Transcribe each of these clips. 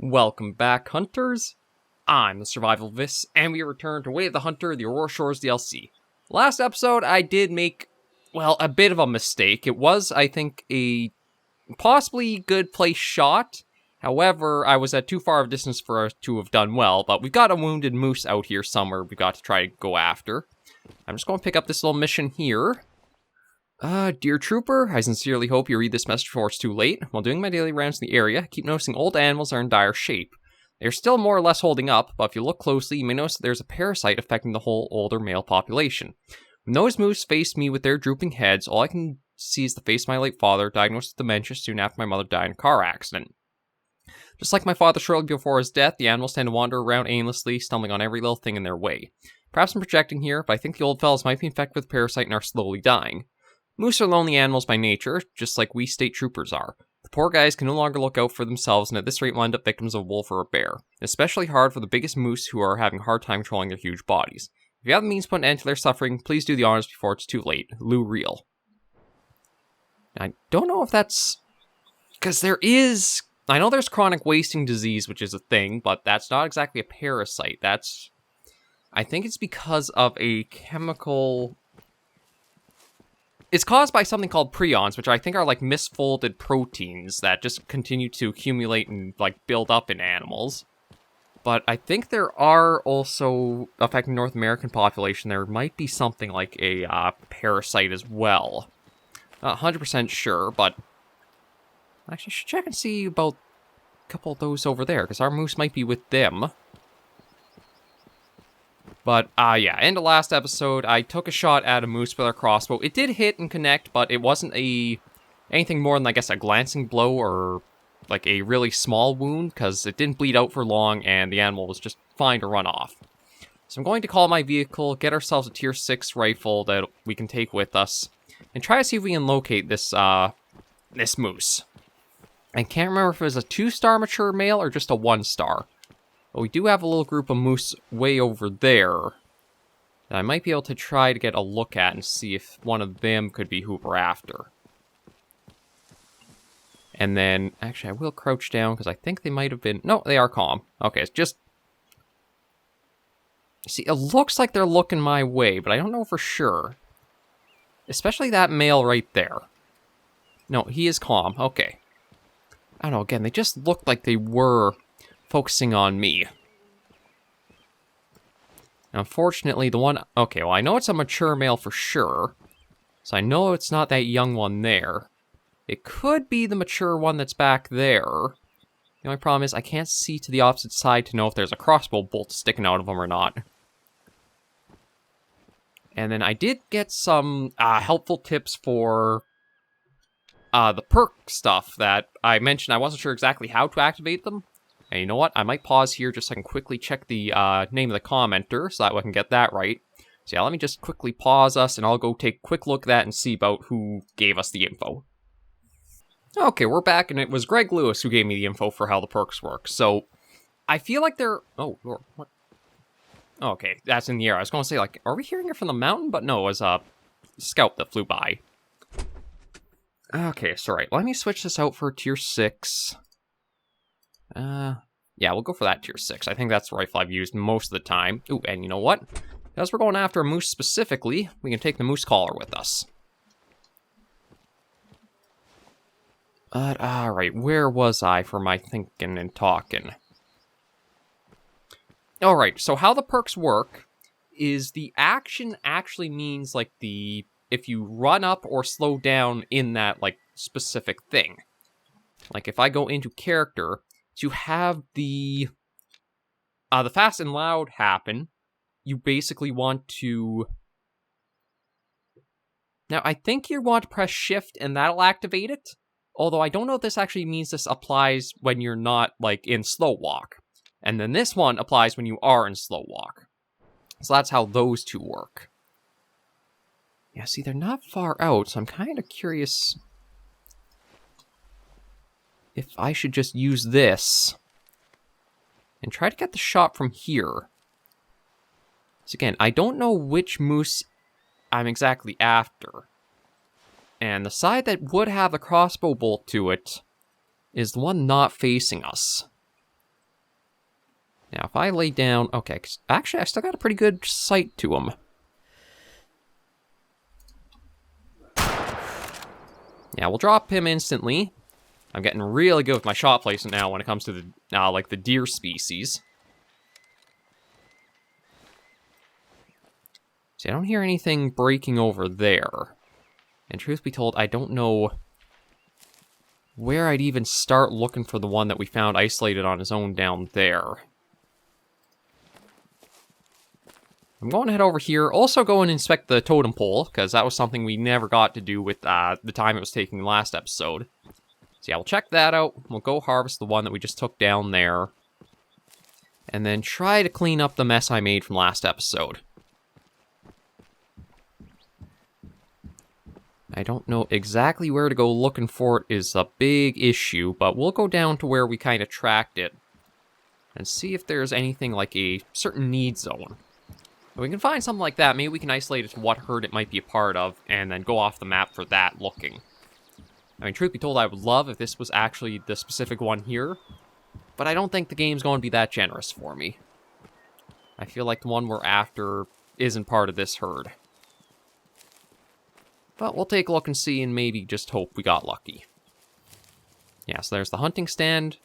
Welcome back, hunters. I'm the SurvivalVis, and we return to Way of the Hunter, the Aurora Shores DLC. Last episode, I did make, a bit of a mistake. It was, I think, a possibly good place shot. However, I was at too far of a distance for us to have done well, but we've got a wounded moose out here somewhere we've got to try to go after. I'm just going to pick up this little mission here. Dear Trooper, I sincerely hope you read this message before it's too late. While doing my daily rounds in the area, I keep noticing old animals are in dire shape. They are still more or less holding up, but if you look closely, you may notice that there's a parasite affecting the whole older male population. When those moose faced me with their drooping heads, all I can see is the face of my late father, diagnosed with dementia soon after my mother died in a car accident. Just like my father shortly before his death, the animals tend to wander around aimlessly, stumbling on every little thing in their way. Perhaps I'm projecting here, but I think the old fellas might be infected with the parasite and are slowly dying. Moose are lonely animals by nature, just like we state troopers are. The poor guys can no longer look out for themselves, and at this rate will end up victims of a wolf or a bear. It's especially hard for the biggest moose who are having a hard time controlling their huge bodies. If you have the means to put an end to their suffering, please do the honors before it's too late. Lou Real. I don't know if that's... because I know there's chronic wasting disease, which is a thing, but that's not exactly a parasite. I think it's because of a chemical... It's caused by something called prions, which I think are like misfolded proteins that just continue to accumulate and like build up in animals. But I think there are also, affecting North American population, there might be something like a parasite as well. Not 100% sure, but actually I should check and see about a couple of those over there, because our moose might be with them. But, yeah, end of last episode, I took a shot at a moose with our crossbow. It did hit and connect, but it wasn't anything more than, I guess, a glancing blow or, like, a really small wound, because it didn't bleed out for long, and the animal was just fine to run off. So I'm going to call my vehicle, get ourselves a tier 6 rifle that we can take with us, and try to see if we can locate this moose. I can't remember if it was a 2-star mature male or just a 1-star. But we do have a little group of moose way over there that I might be able to try to get a look at and see if one of them could be who we're after. And then, actually, I will crouch down because I think they might have been... No, they are calm. Okay, it's just... See, it looks like they're looking my way, but I don't know for sure. Especially that male right there. No, he is calm. Okay. I don't know, again, they just looked like they were... focusing on me. Unfortunately, the one... Okay, well, I know it's a mature male for sure. So I know it's not that young one there. It could be the mature one that's back there. The only problem is I can't see to the opposite side to know if there's a crossbow bolt sticking out of them or not. And then I did get some helpful tips for the perk stuff that I mentioned. I wasn't sure exactly how to activate them. And you know what? I might pause here just so I can quickly check the name of the commenter so that I can get that right. So yeah, let me just quickly pause us and I'll go take a quick look at that and see about who gave us the info. Okay, we're back and it was Greg Lewis who gave me the info for how the perks work. So I feel like they're... Oh, Lord, what? Okay, that's in the air. I was going to say, like, are we hearing it from the mountain? But no, it was a scout that flew by. Okay, so right, let me switch this out for tier 6. Yeah, we'll go for that tier 6. I think that's the rifle I've used most of the time. Ooh, and you know what? As we're going after a moose specifically, we can take the moose collar with us. Alright, where was I for my thinking and talking? Alright, so how the perks work is the action actually means, like, if you run up or slow down in that, like, specific thing. Like, if I go into character... to have the fast and loud happen, you basically want to... Now, I think you want to press shift and that'll activate it. Although I don't know if this actually means this applies when you're not, like, in slow walk. And then this one applies when you are in slow walk. So that's how those two work. Yeah, see, they're not far out, so I'm kind of curious... if I should just use this and try to get the shot from here. So again, I don't know which moose I'm exactly after. And the side that would have a crossbow bolt to it is the one not facing us. Now, if I lay down... Okay, 'cause actually, I still got a pretty good sight to him. Yeah, we'll drop him instantly. I'm getting really good with my shot placement now when it comes to the, like, the deer species. See, I don't hear anything breaking over there. And truth be told, I don't know where I'd even start looking for the one that we found isolated on his own down there. I'm going to head over here. Also go and inspect the totem pole, because that was something we never got to do with the time it was taking last episode. So yeah, we'll check that out. We'll go harvest the one that we just took down there. And then try to clean up the mess I made from last episode. I don't know exactly where to go looking for it is a big issue, but we'll go down to where we kind of tracked it and see if there's anything like a certain need zone. If we can find something like that, maybe we can isolate it to what herd it might be a part of, and then go off the map for that looking. I mean, truth be told, I would love if this was actually the specific one here, but I don't think the game's going to be that generous for me. I feel like the one we're after isn't part of this herd. But we'll take a look and see, and maybe just hope we got lucky. Yeah, so there's the hunting stand.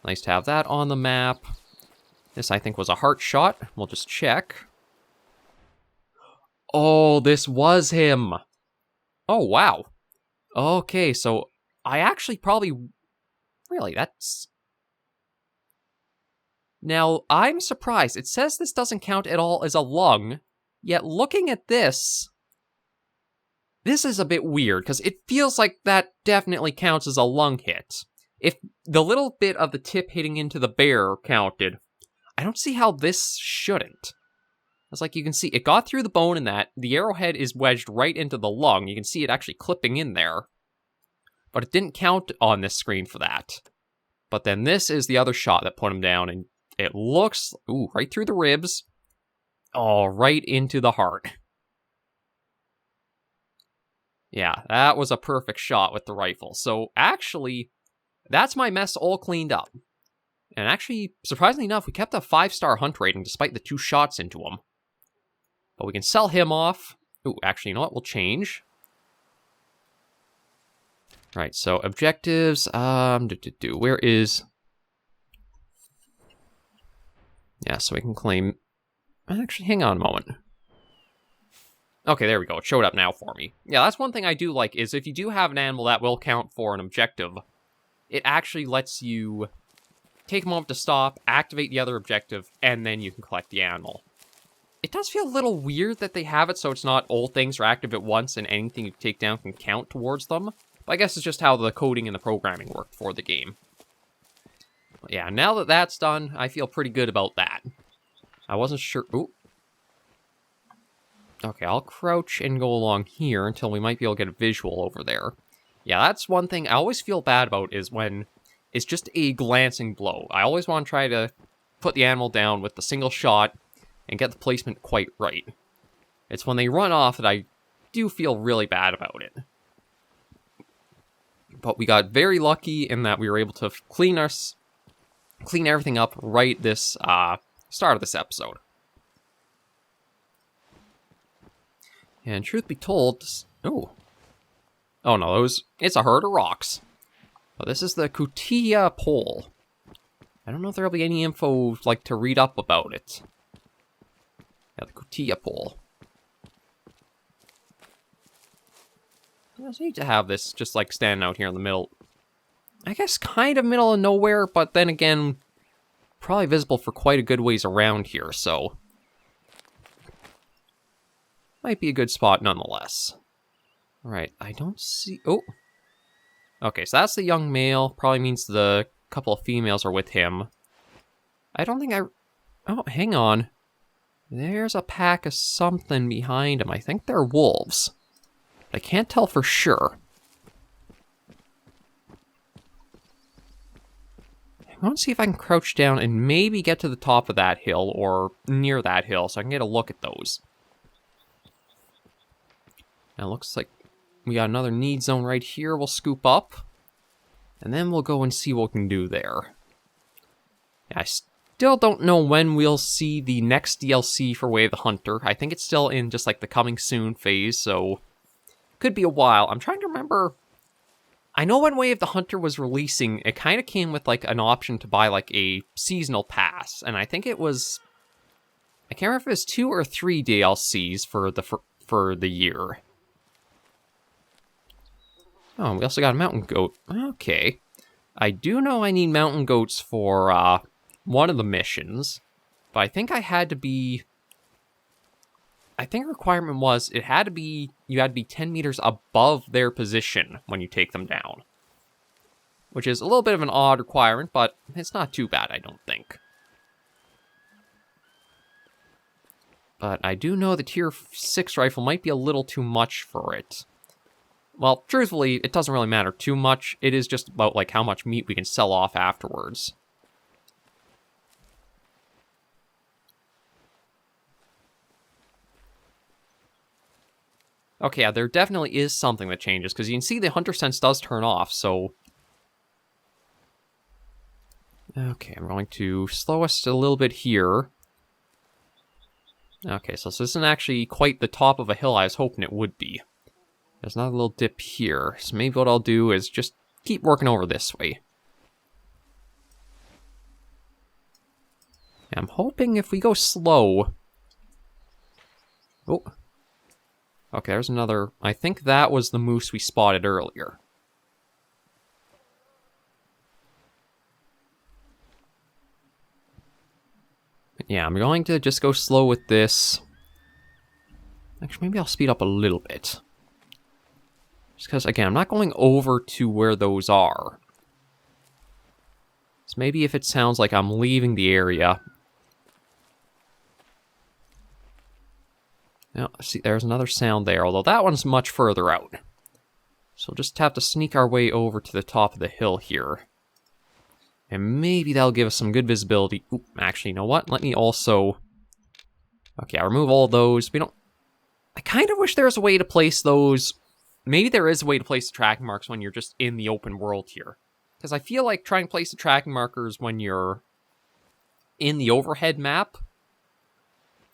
Nice to have that on the map. This, I think, was a heart shot. We'll just check. Oh, this was him. Oh, wow. Okay, so I actually probably... Really, that's... Now, I'm surprised. It says this doesn't count at all as a lung, yet looking at this... This is a bit weird, because it feels like that definitely counts as a lung hit. If the little bit of the tip hitting into the bear counted, I don't see how this shouldn't. It's like you can see, it got through the bone in that, the arrowhead is wedged right into the lung, you can see it actually clipping in there. But it didn't count on this screen for that. But then this is the other shot that put him down, and it looks, ooh, right through the ribs. Oh, right into the heart. Yeah, that was a perfect shot with the rifle. So actually, that's my mess all cleaned up. And actually, surprisingly enough, we kept a 5-star hunt rating despite the 2 shots into him. But we can sell him off. Ooh, actually, you know what? We'll change. Right, so objectives. Where is... Yeah, so we can claim... Actually, hang on a moment. Okay, there we go. It showed up now for me. Yeah, that's one thing I do like, is if you do have an animal that will count for an objective, it actually lets you take a moment to stop, activate the other objective, and then you can collect the animal. It does feel a little weird that they have it so it's not all things are active at once and anything you take down can count towards them. But I guess it's just how the coding and the programming worked for the game. But yeah, now that that's done, I feel pretty good about that. I wasn't sure... Ooh. Okay, I'll crouch and go along here until we might be able to get a visual over there. Yeah, that's one thing I always feel bad about, is when it's just a glancing blow. I always want to try to put the animal down with the single shot and get the placement quite right. It's when they run off that I do feel really bad about it. But we got very lucky in that we were able to clean everything up right this start of this episode. And truth be told, oh no, it's a herd of rocks. But this is the Kutia pole. I don't know if there'll be any info like to read up about it. Yeah, the Kutia pole. I just need to have this just like standing out here in the middle. I guess kind of middle of nowhere, but then again, probably visible for quite a good ways around here, so might be a good spot nonetheless. Alright, I don't see... Oh! Okay, so that's the young male. Probably means the couple of females are with him. I don't think I... Oh, hang on. There's a pack of something behind him. I think they're wolves. I can't tell for sure. I want to see if I can crouch down and maybe get to the top of that hill or near that hill so I can get a look at those. Now it looks like we got another need zone right here we'll scoop up. And then we'll go and see what we can do there. Yeah, Still don't know when we'll see the next DLC for Way of the Hunter. I think it's still in just like the coming soon phase, so could be a while. I'm trying to remember. I know when Way of the Hunter was releasing, it kind of came with like an option to buy like a seasonal pass, and I think it was, I can't remember if it was 2 or 3 DLCs for the year. Oh, we also got a mountain goat. Okay. I do know I need mountain goats for one of the missions, but I think I had to be, I think the requirement was you had to be 10 meters above their position when you take them down. Which is a little bit of an odd requirement, but it's not too bad, I don't think. But I do know the tier 6 rifle might be a little too much for it. Well, truthfully, it doesn't really matter too much. It is just about like how much meat we can sell off afterwards. Okay, yeah, there definitely is something that changes, because you can see the hunter sense does turn off, so... Okay, I'm going to slow us a little bit here. Okay, so this isn't actually quite the top of a hill I was hoping it would be. There's another little dip here, so maybe what I'll do is just keep working over this way. And I'm hoping if we go slow... Oh. Okay, there's another... I think that was the moose we spotted earlier. Yeah, I'm going to just go slow with this. Actually, maybe I'll speed up a little bit. Just because, again, I'm not going over to where those are. So maybe if it sounds like I'm leaving the area... Now, see, there's another sound there, although that one's much further out. So we'll just have to sneak our way over to the top of the hill here. And maybe that'll give us some good visibility. Oop, actually, you know what? Let me also... Okay, I'll remove all those. We don't... I kind of wish there was a way to place those... Maybe there is a way to place the tracking marks when you're just in the open world here. Because I feel like trying to place the tracking markers when you're in the overhead map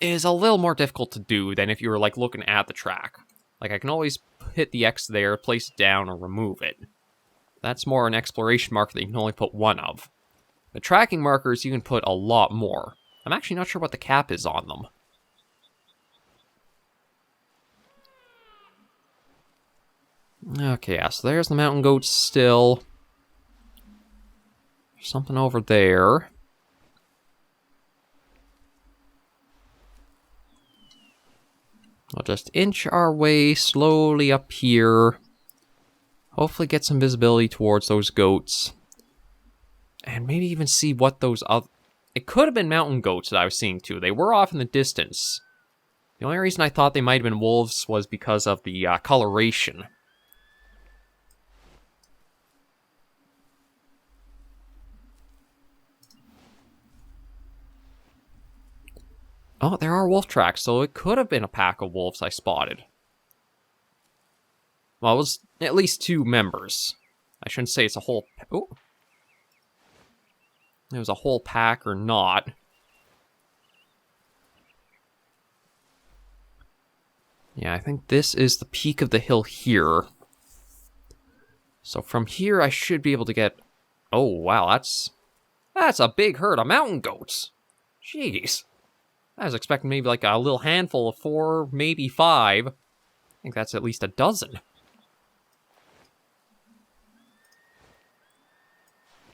is a little more difficult to do than if you were, like, looking at the track. Like, I can always hit the X there, place it down, or remove it. That's more an exploration marker that you can only put one of. The tracking markers, you can put a lot more. I'm actually not sure what the cap is on them. Okay, yeah, so there's the mountain goats still. There's something over there. We'll just inch our way slowly up here. Hopefully get some visibility towards those goats. And maybe even see what those other... It could have been mountain goats that I was seeing too. They were off in the distance. The only reason I thought they might have been wolves was because of the coloration. Oh, there are wolf tracks, so it could have been a pack of wolves I spotted. Well, it was at least 2 members. I shouldn't say it's a whole... Oh. It was a whole pack or not. Yeah, I think this is the peak of the hill here. So from here, I should be able to get... Oh, wow, that's a big herd of mountain goats. Jeez. I was expecting maybe like a little handful of 4, maybe 5. I think that's at least a dozen.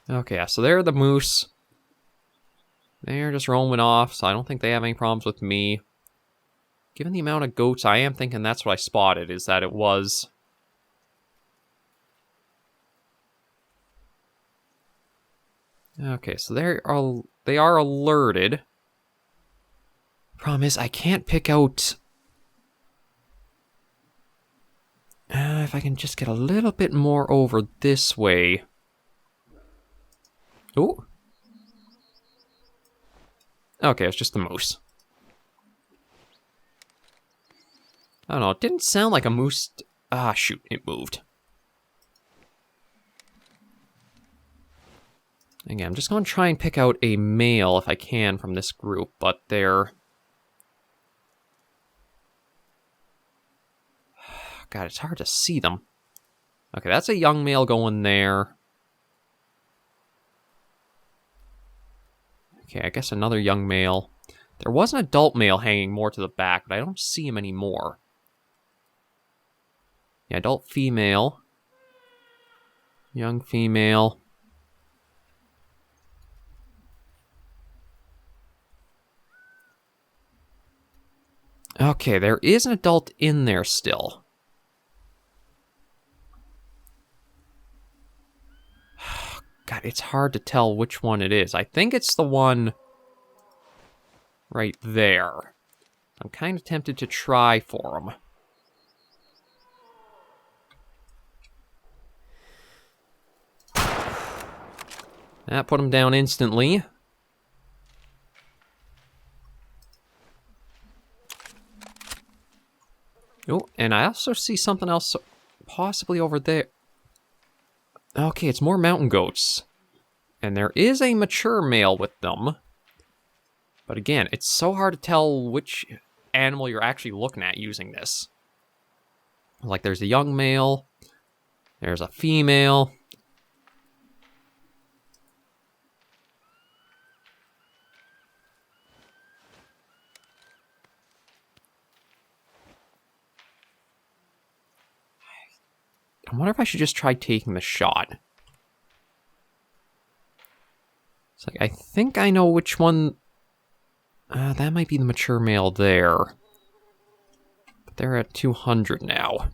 Okay, so there are the moose. They're just roaming off, so I don't think they have any problems with me. Given the amount of goats, I am thinking that's what I spotted, is that it was... Okay, so they are alerted. Problem is, I can't pick out... if I can just get a little bit more over this way. Ooh. Okay, it's just the moose. I don't know, it didn't sound like a moose... Ah, shoot, it moved. Again, I'm just going to try and pick out a male if I can from this group, but they're... God, it's hard to see them. Okay, that's a young male going there. Okay, I guess another young male. There was an adult male hanging more to the back, but I don't see him anymore. Yeah, adult female. Young female. Okay, there is an adult in there still. God, it's hard to tell which one it is. I think it's the one right there. I'm kind of tempted to try for him. That put him down instantly. Oh, and I also see something else possibly over there. Okay, it's more mountain goats. And there is a mature male with them. But again, it's so hard to tell which animal you're actually looking at using this. Like, there's a young male. There's a female. I wonder if I should just try taking the shot. It's like, I think I know which one... that might be the mature male there. But they're at 200 now.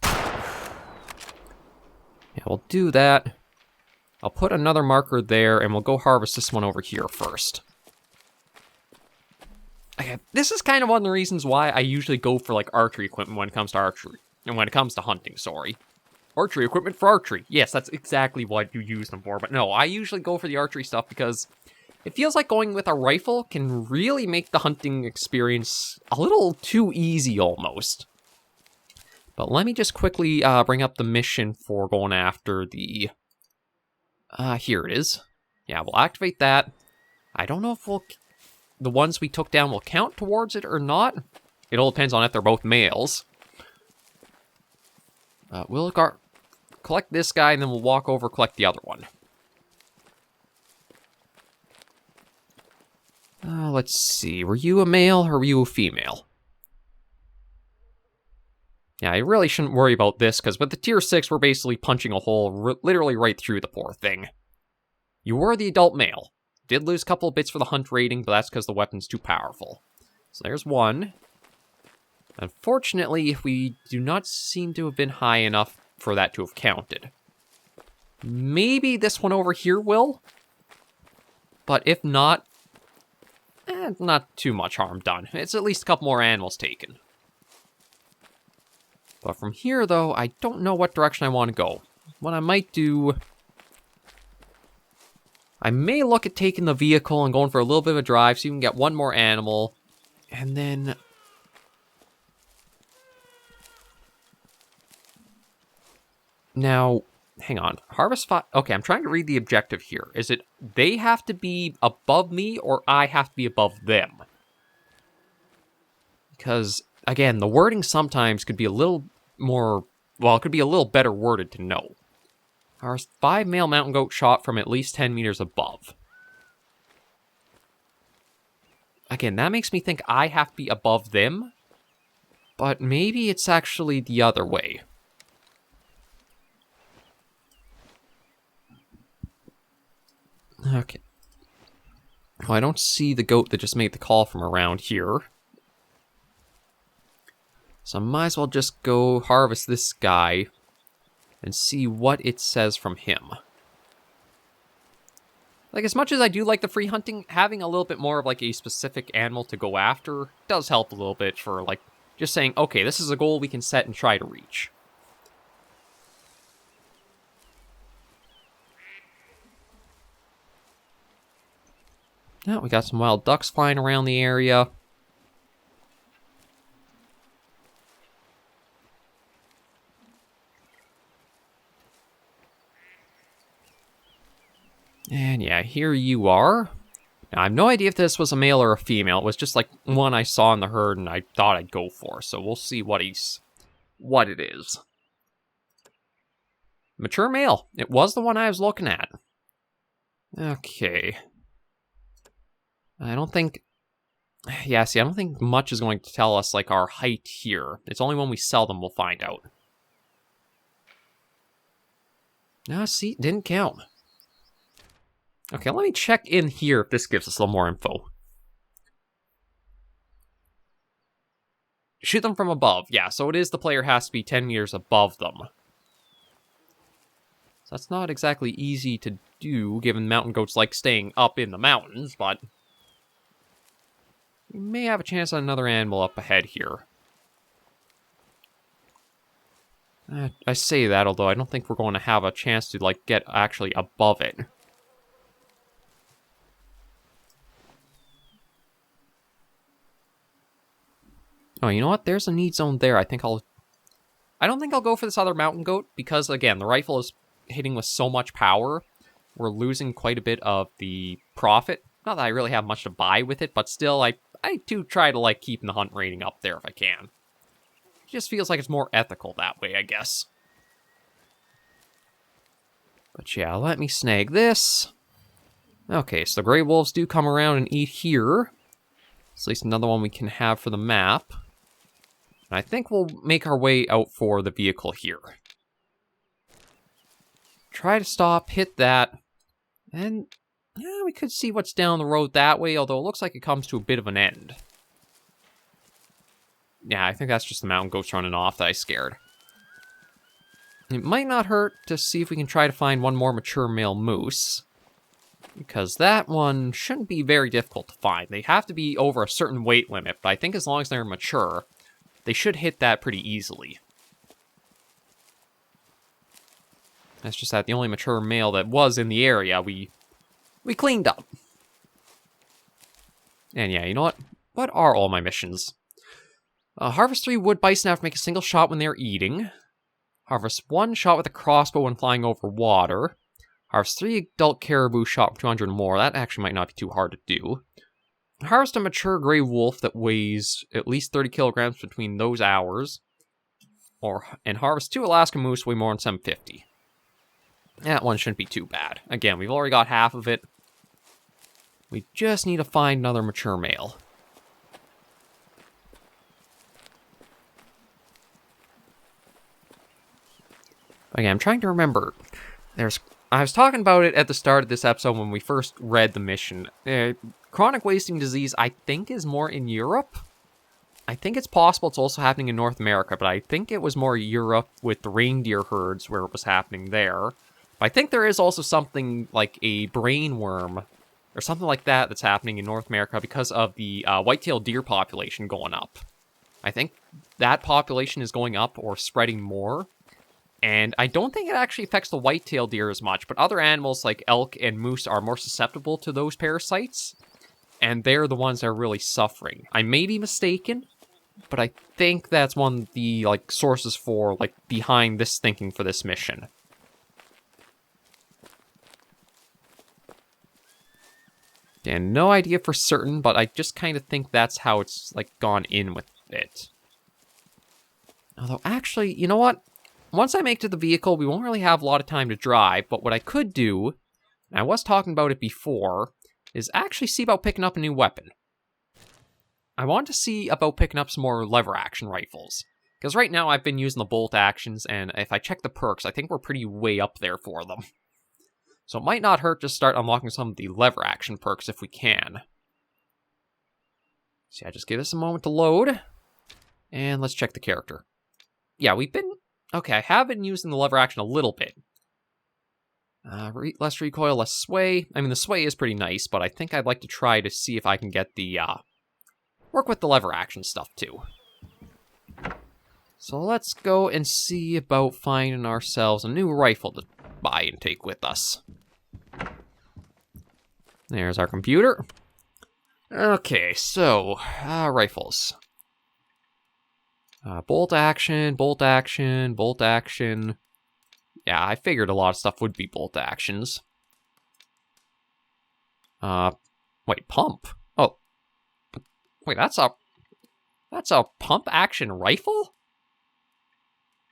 Yeah, we'll do that. I'll put another marker there, and we'll go harvest this one over here first. Okay, this is kind of one of the reasons why I usually go for, like, archery equipment when it comes to archery. And when it comes to hunting, sorry. Archery equipment for archery. Yes, that's exactly what you use them for. But no, I usually go for the archery stuff because it feels like going with a rifle can really make the hunting experience a little too easy almost. But let me just quickly bring up the mission for going after the... here it is. Yeah, we'll activate that. I don't know if the ones we took down will count towards it or not. It all depends on if they're both males. We'll collect this guy, and then we'll walk over, collect the other one. Let's see. Were you a male or were you a female? Yeah, I really shouldn't worry about this, because with the tier 6, we're basically punching a hole literally right through the poor thing. You were the adult male. Did lose a couple of bits for the hunt rating, but that's because the weapon's too powerful. So there's one. Unfortunately, we do not seem to have been high enough for that to have counted. Maybe this one over here will? But if not, not too much harm done. It's at least a couple more animals taken. But from here, though, I don't know what direction I want to go. What I might do... I may look at taking the vehicle and going for a little bit of a drive so you can get one more animal. And then... Now, hang on. Harvest 5... Okay, I'm trying to read the objective here. Is it they have to be above me or I have to be above them? Because, again, the wording sometimes could be a little more... Well, it could be a little better worded to know. Harvest 5 male mountain goat shot from at least 10 meters above. Again, that makes me think I have to be above them. But maybe it's actually the other way. Okay. Well, I don't see the goat that just made the call from around here. So I might as well just go harvest this guy and see what it says from him. Like, as much as I do like the free hunting, having a little bit more of, like, a specific animal to go after does help a little bit for, like, just saying, okay, this is a goal we can set and try to reach. Now, we got some wild ducks flying around the area. And yeah, here you are. Now, I have no idea if this was a male or a female. It was just like one I saw in the herd and I thought I'd go for. So we'll see what it is. Mature male. It was the one I was looking at. Okay. I don't think much is going to tell us, like, our height here. It's only when we sell them we'll find out. See, didn't count. Okay, let me check in here if this gives us a little more info. Shoot them from above. Yeah, so it is the player has to be 10 meters above them. So that's not exactly easy to do, given mountain goats like staying up in the mountains, but we may have a chance on another animal up ahead here. I say that, although I don't think we're going to have a chance to, like, get actually above it. Oh, you know what? There's a need zone there. I don't think I'll go for this other mountain goat, because, again, the rifle is hitting with so much power. We're losing quite a bit of the profit. Not that I really have much to buy with it, but still, I do try to, like, keep the hunt rating up there if I can. It just feels like it's more ethical that way, I guess. But yeah, let me snag this. Okay, so the gray wolves do come around and eat here. It's at least another one we can have for the map. And I think we'll make our way out for the vehicle here. Try to stop, hit that, and yeah, we could see what's down the road that way, although it looks like it comes to a bit of an end. Yeah, I think that's just the mountain goats running off that I scared. It might not hurt to see if we can try to find one more mature male moose, because that one shouldn't be very difficult to find. They have to be over a certain weight limit, but I think as long as they're mature, they should hit that pretty easily. That's just that the only mature male that was in the area, we cleaned up. And yeah, you know what? What are all my missions? Harvest 3 wood bison have to make a single shot when they're eating. Harvest 1 shot with a crossbow when flying over water. Harvest 3 adult caribou shot for 200 or more. That actually might not be too hard to do. Harvest a mature gray wolf that weighs at least 30 kilograms between those hours. And harvest 2 Alaska moose weigh more than 750. That one shouldn't be too bad. Again, we've already got half of it. We just need to find another mature male. Again, I'm trying to remember. I was talking about it at the start of this episode when we first read the mission. Chronic wasting disease, I think, is more in Europe. I think it's possible it's also happening in North America, but I think it was more Europe with the reindeer herds where it was happening there. But I think there is also something like a brain worm or something like that that's happening in North America because of the white-tailed deer population going up. I think that population is going up or spreading more. And I don't think it actually affects the white-tailed deer as much, but other animals like elk and moose are more susceptible to those parasites. And they're the ones that are really suffering. I may be mistaken, but I think that's one of the sources for behind this thinking for this mission. And no idea for certain, but I just kind of think that's how it's gone in with it. Although actually, you know what? Once I make it to the vehicle, we won't really have a lot of time to drive, but what I could do, and I was talking about it before, is actually see about picking up a new weapon. I want to see about picking up some more lever action rifles. Because right now I've been using the bolt actions, and if I check the perks, I think we're pretty way up there for them. So it might not hurt to start unlocking some of the lever action perks if we can. So yeah, just give us a moment to load. And let's check the character. Yeah, okay, I have been using the lever action a little bit. Less recoil, less sway. I mean, the sway is pretty nice, but I think I'd like to try to see if I can get the, work with the lever action stuff, too. So let's go and see about finding ourselves a new rifle to buy and take with us. There's our computer. Okay, so, rifles. Bolt action, bolt action, bolt action. Yeah, I figured a lot of stuff would be bolt actions. Wait, pump? Oh. Wait, that's a pump action rifle?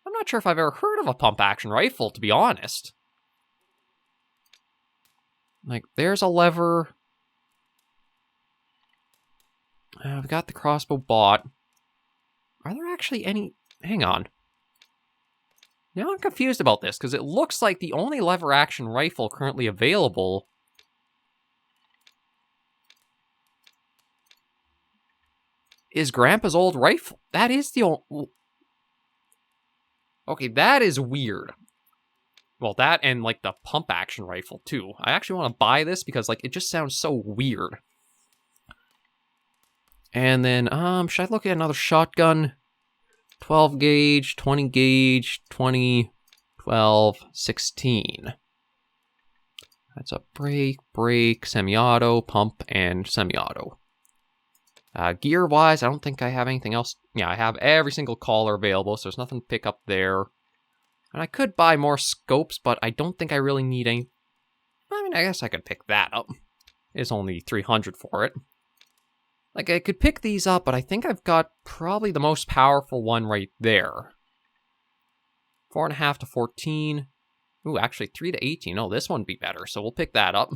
I'm not sure if I've ever heard of a pump action rifle, to be honest. Like, there's a lever. We've got the crossbow bought. Are there actually any... Hang on. Now I'm confused about this, because it looks like the only lever action rifle currently available is Grandpa's old rifle. That is the old... Okay, that is weird. Well, that and, like, the pump action rifle, too. I actually want to buy this because, like, it just sounds so weird. And then, should I look at another shotgun? 12 gauge, 20 gauge, 20, 12, 16. That's a brake, semi-auto, pump, and semi-auto. Gear-wise, I don't think I have anything else. Yeah, I have every single collar available, so there's nothing to pick up there. And I could buy more scopes, but I don't think I really need any... I mean, I guess I could pick that up. It's only 300 for it. Like, I could pick these up, but I think I've got probably the most powerful one right there. 4.5 to 14. Ooh, actually 3 to 18. Oh, this one would be better, so we'll pick that up.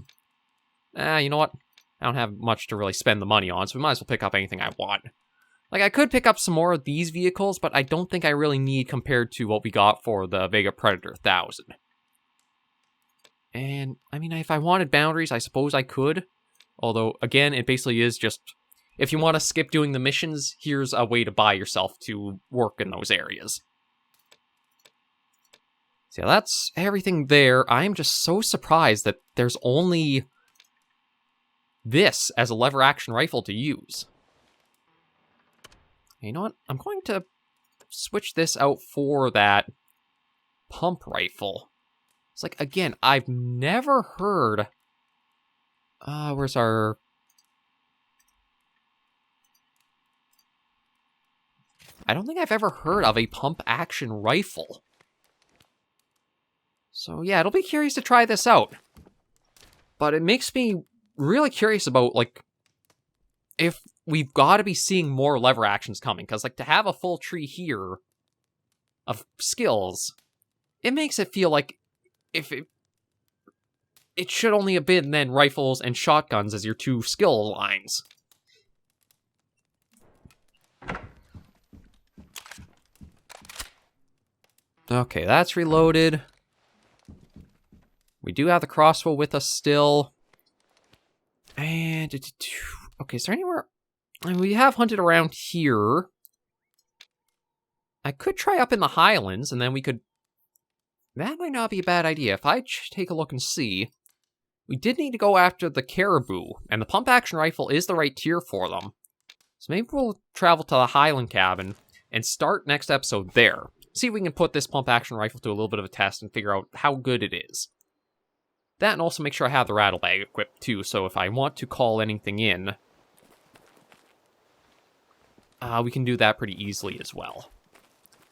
You know what? I don't have much to really spend the money on, so we might as well pick up anything I want. Like, I could pick up some more of these vehicles, but I don't think I really need compared to what we got for the Vega Predator 1000. And, I mean, if I wanted boundaries, I suppose I could. Although, again, it basically is just... If you want to skip doing the missions, here's a way to buy yourself to work in those areas. So yeah, that's everything there. I'm just so surprised that there's only this as a lever action rifle to use. You know what? I'm going to switch this out for that pump rifle. It's like, again, I've never heard... where's our... I don't think I've ever heard of a pump action rifle. So yeah, it'll be curious to try this out. But it makes me really curious about, like, if we've got to be seeing more lever actions coming. Because, like, to have a full tree here of skills, it makes it feel like if it should only have been then rifles and shotguns as your two skill lines. Okay, that's reloaded. We do have the crossbow with us still. And... Okay, is there anywhere... I mean, we have hunted around here. I could try up in the Highlands, and then we could... That might not be a bad idea. If I take a look and see... We did need to go after the caribou, and the pump-action rifle is the right tier for them. So maybe we'll travel to the Highland cabin and start next episode there. See if we can put this pump-action rifle to a little bit of a test and figure out how good it is. That, and also make sure I have the rattle bag equipped too, so if I want to call anything in, we can do that pretty easily as well.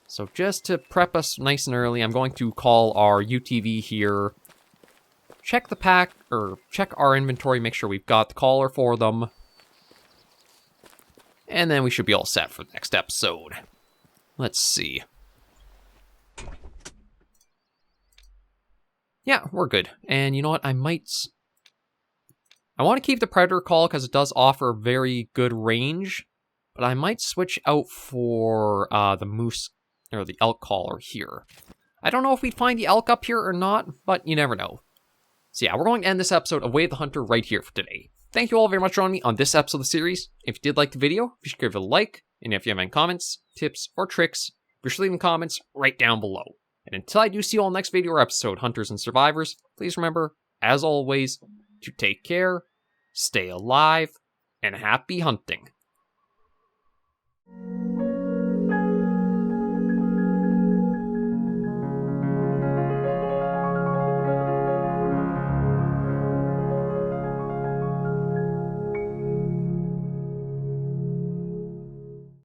So just to prep us nice and early, I'm going to call our UTV here, check the pack, or check our inventory, make sure we've got the collar for them, and then we should be all set for the next episode. Let's see. Yeah, we're good. And you know what? I want to keep the Predator call because it does offer very good range, but I might switch out for the moose or the elk collar here. I don't know if we'd find the elk up here or not, but you never know. So yeah, we're going to end this episode of Way of the Hunter right here for today. Thank you all very much for joining me on this episode of the series. If you did like the video, be sure to give it a like, and if you have any comments, tips, or tricks, be sure to leave them comments right down below. And until I do see you all next video or episode, Hunters and Survivors, please remember, as always, to take care, stay alive, and happy hunting.